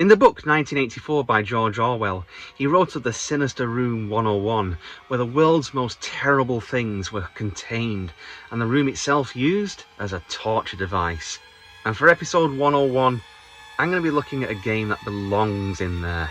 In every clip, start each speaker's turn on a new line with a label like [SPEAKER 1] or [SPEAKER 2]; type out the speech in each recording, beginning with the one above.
[SPEAKER 1] In the book 1984 by George Orwell, he wrote of the sinister room 101, where the world's most terrible things were contained, and the room itself used as a torture device. And for episode 101, I'm going to be looking at a game that belongs in there.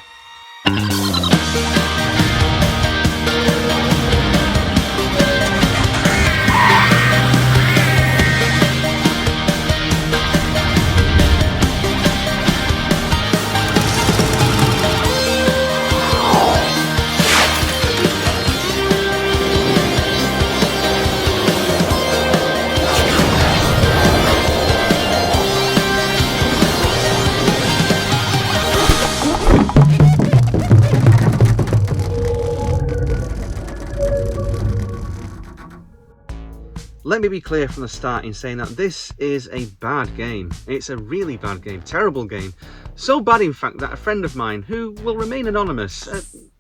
[SPEAKER 1] Let me be clear from the start in saying that this is a bad game. It's a really bad game, terrible game. So bad, in fact, that a friend of mine, who will remain anonymous...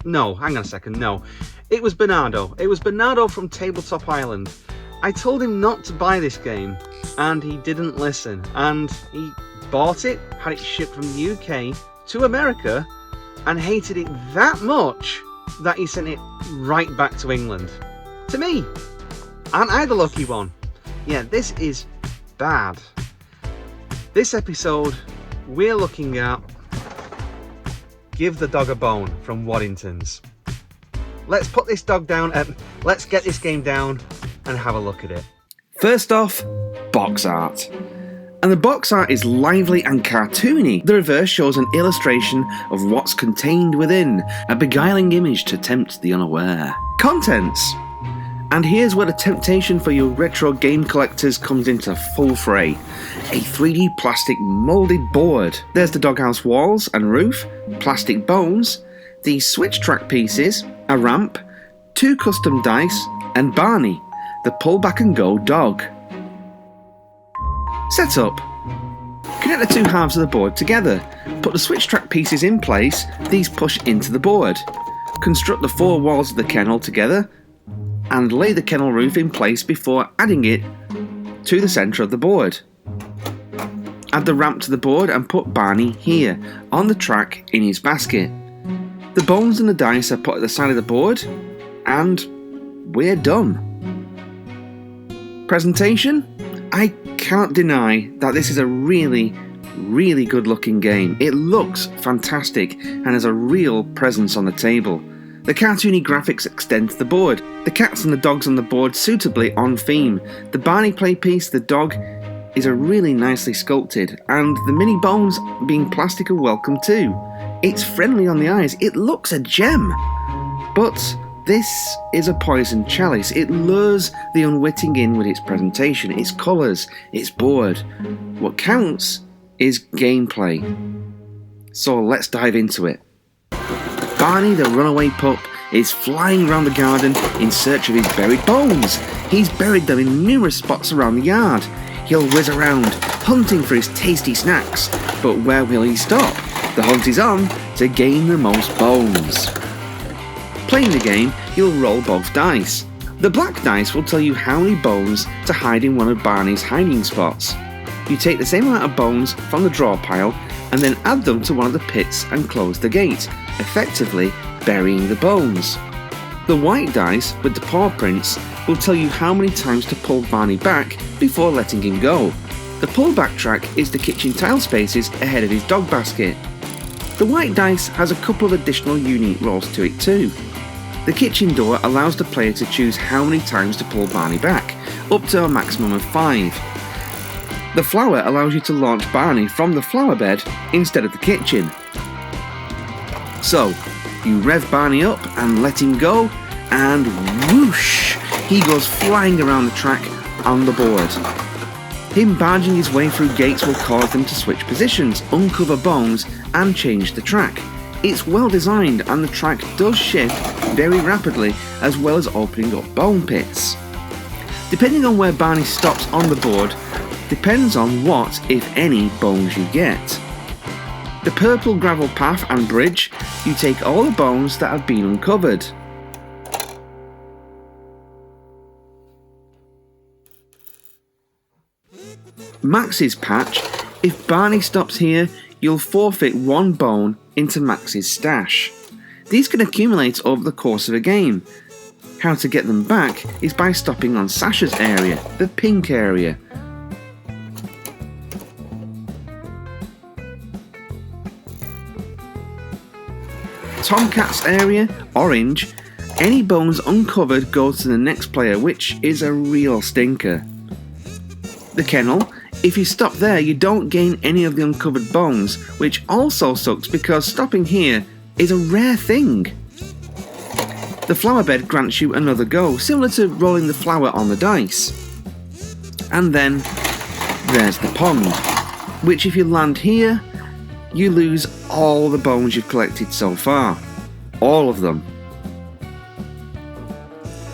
[SPEAKER 1] no, hang on a second, no. It was Bernardo. It was Bernardo from Tabletop Island. I told him not to buy this game, and he didn't listen. And he bought it, had it shipped from the UK to America, and hated it that much that he sent it right back to England. To me. Aren't I the lucky one? Yeah, this is bad. This episode, we're looking at Give the Dog a Bone from Waddingtons. Let's put this dog down, let's get this game down and have a look at it.
[SPEAKER 2] First off, box art. And the box art is lively and cartoony. The reverse shows an illustration of what's contained within, a beguiling image to tempt the unaware. Contents. And here's where the temptation for your retro game collectors comes into full fray. A 3D plastic moulded board. There's the doghouse walls and roof, plastic bones, these switch track pieces, a ramp, 2 custom dice, and Barney, the pull back and go dog. Setup. Connect the 2 halves of the board together. Put the switch track pieces in place, these push into the board. Construct the 4 walls of the kennel together, and lay the kennel roof in place before adding it to the centre of the board. Add the ramp to the board and put Barney here, on the track in his basket. The bones and the dice are put at the side of the board, and we're done. Presentation? I can't deny that this is a really good looking game. It looks fantastic and has a real presence on the table. The cartoony graphics extend to the board. The cats and the dogs on the board suitably on theme. The Barney play piece, the dog, is a really nicely sculpted, and the mini bones being plastic are welcome too. It's friendly on the eyes, it looks a gem. But this is a poisoned chalice. It lures the unwitting in with its presentation, its colours, its board. What counts is gameplay. So let's dive into it. Barney, the runaway pup, is flying around the garden in search of his buried bones. He's buried them in numerous spots around the yard. He'll whiz around, hunting for his tasty snacks. But where will he stop? The hunt is on to gain the most bones. Playing the game, you'll roll both dice. The black dice will tell you how many bones to hide in one of Barney's hiding spots. You take the same amount of bones from the draw pile and then add them to one of the pits and close the gate, effectively burying the bones. The white dice with the paw prints will tell you how many times to pull Barney back before letting him go. The pullback track is the kitchen tile spaces ahead of his dog basket. The white dice has a couple of additional unique rolls to it too. The kitchen door allows the player to choose how many times to pull Barney back, up to a maximum of 5. The flower allows you to launch Barney from the flower bed instead of the kitchen. So, you rev Barney up and let him go, and whoosh, he goes flying around the track on the board. Him barging his way through gates will cause them to switch positions, uncover bones, and change the track. It's well designed, and the track does shift very rapidly, as well as opening up bone pits. Depending on where Barney stops on the board, depends on what, if any, bones you get. The purple gravel path and bridge, you take all the bones that have been uncovered. Max's patch, if Barney stops here, you'll forfeit 1 bone into Max's stash. These can accumulate over the course of a game. How to get them back is by stopping on Sasha's area, the pink area. Tomcat's area, orange. Any bones uncovered go to the next player, which is a real stinker. The kennel. If you stop there, you don't gain any of the uncovered bones, which also sucks because stopping here is a rare thing. The flower bed grants you another go, similar to rolling the flower on the dice. And then there's the pond, which if you land here, you lose all the bones you've collected so far. All of them.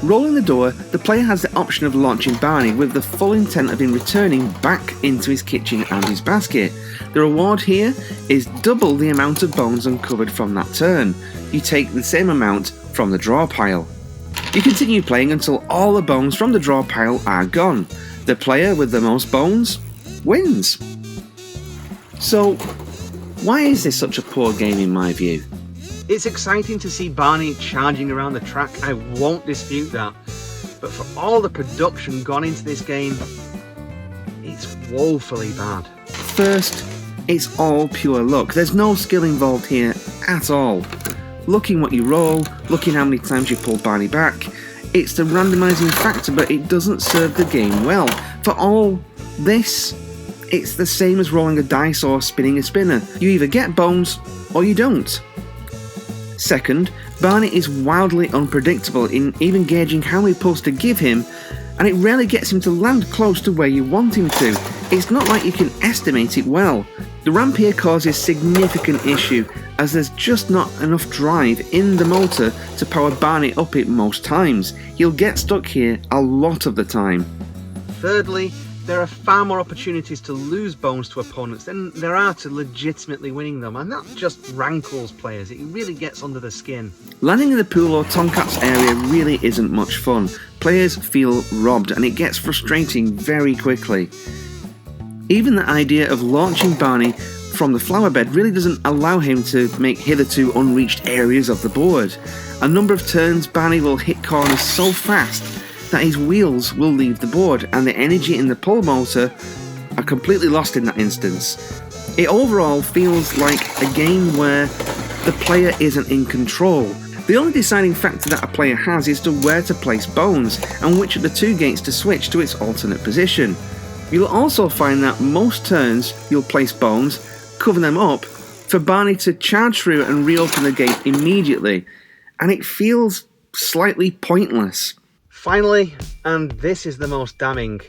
[SPEAKER 2] Rolling the door, the player has the option of launching Barney with the full intent of him returning back into his kitchen and his basket. The reward here is double the amount of bones uncovered from that turn. You take the same amount from the draw pile. You continue playing until all the bones from the draw pile are gone. The player with the most bones wins. So, why is this such a poor game in my view?
[SPEAKER 1] It's exciting to see Barney charging around the track, I won't dispute that. But for all the production gone into this game, it's woefully bad.
[SPEAKER 2] First, it's all pure luck. There's no skill involved here at all. Looking what you roll, looking how many times you pull Barney back, it's the randomising factor, but it doesn't serve the game well. For all this, it's the same as rolling a dice or spinning a spinner. You either get bones or you don't. Second, Barney is wildly unpredictable in even gauging how many pulls to give him, and it rarely gets him to land close to where you want him to. It's not like you can estimate it well. The ramp here causes significant issue, as there's just not enough drive in the motor to power Barney up it most times. He'll get stuck here a lot of the time.
[SPEAKER 1] Thirdly, there are far more opportunities to lose bones to opponents than there are to legitimately winning them, and that just rankles players. It really gets under the skin.
[SPEAKER 2] Landing in the pool or Tomcat's area really isn't much fun. Players feel robbed and it gets frustrating very quickly. Even the idea of launching Barney from the flower bed really doesn't allow him to make hitherto unreached areas of the board. A number of turns Barney will hit corners so fast that his wheels will leave the board and the energy in the pull motor are completely lost in that instance. It overall feels like a game where the player isn't in control. The only deciding factor that a player has is to where to place bones and which of the two gates to switch to its alternate position. You'll also find that most turns you'll place bones, cover them up, for Barney to charge through and reopen the gate immediately, and it feels slightly pointless.
[SPEAKER 1] Finally, and this is the most damning,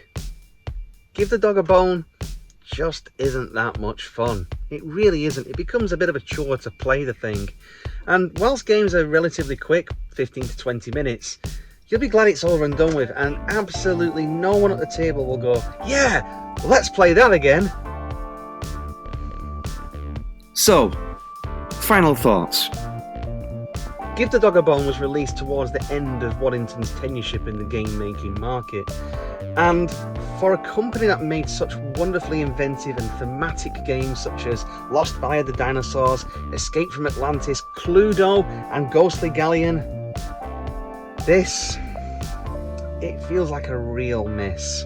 [SPEAKER 1] give the dog a bone just isn't that much fun. It really isn't. It becomes a bit of a chore to play the thing. And whilst games are relatively quick, 15 to 20 minutes, you'll be glad it's over and done with, and absolutely no one at the table will go, yeah, let's play that again.
[SPEAKER 2] So, final thoughts.
[SPEAKER 1] Give the Dog a Bone was released towards the end of Waddington's tenureship in the game-making market, and for a company that made such wonderfully inventive and thematic games such as Lost Valley of the Dinosaurs, Escape from Atlantis, Cluedo and Ghostly Galleon, it feels like a real miss.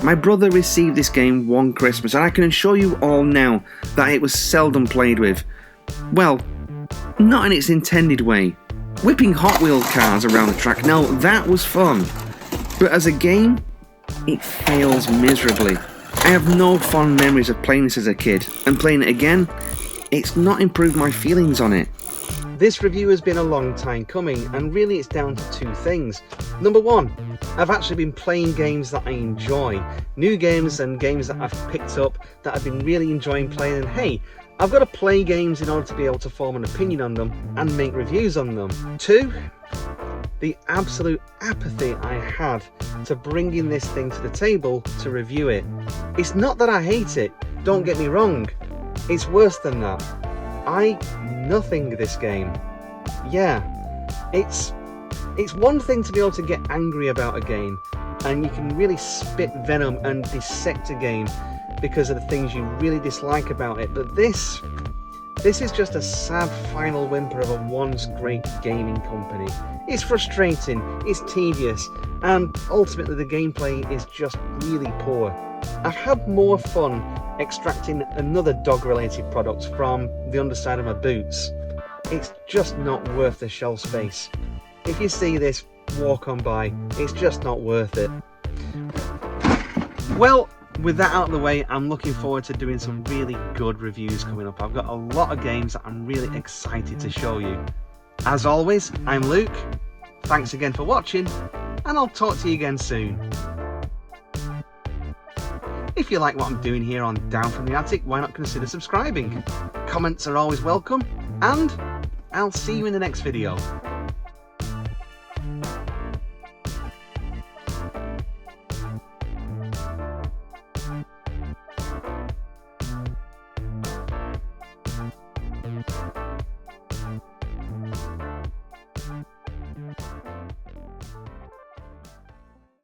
[SPEAKER 2] My brother received this game one Christmas, and I can assure you all now that it was seldom played with. Well, not in its intended way. Whipping Hot Wheel cars around the track, now that was fun. But as a game, it fails miserably. I have no fond memories of playing this as a kid, and playing it again, it's not improved my feelings on it.
[SPEAKER 1] This review has been a long time coming, and really it's down to two things. Number one, I've actually been playing games that I enjoy. New games and games that I've picked up that I've been really enjoying playing, and hey, I've got to play games in order to be able to form an opinion on them and make reviews on them. Two, the absolute apathy I had to bringing this thing to the table to review it. It's not that I hate it, don't get me wrong. It's worse than that. I nothing this game. Yeah, it's one thing to be able to get angry about a game, and you can really spit venom and dissect a game because of the things you really dislike about it, but this is just a sad final whimper of a once great gaming company. It's frustrating, it's tedious, and ultimately the gameplay is just really poor. I've had more fun extracting another dog-related product from the underside of my boots. It's just not worth the shelf space. If you see this, walk on by. It's just not worth it. Well, with that out of the way, I'm looking forward to doing some really good reviews coming up. I've got a lot of games that I'm really excited to show you. As always, I'm Luke. Thanks again for watching, and I'll talk to you again soon. If you like what I'm doing here on Down from the Attic, why not consider subscribing? Comments are always welcome, and I'll see you in the next video.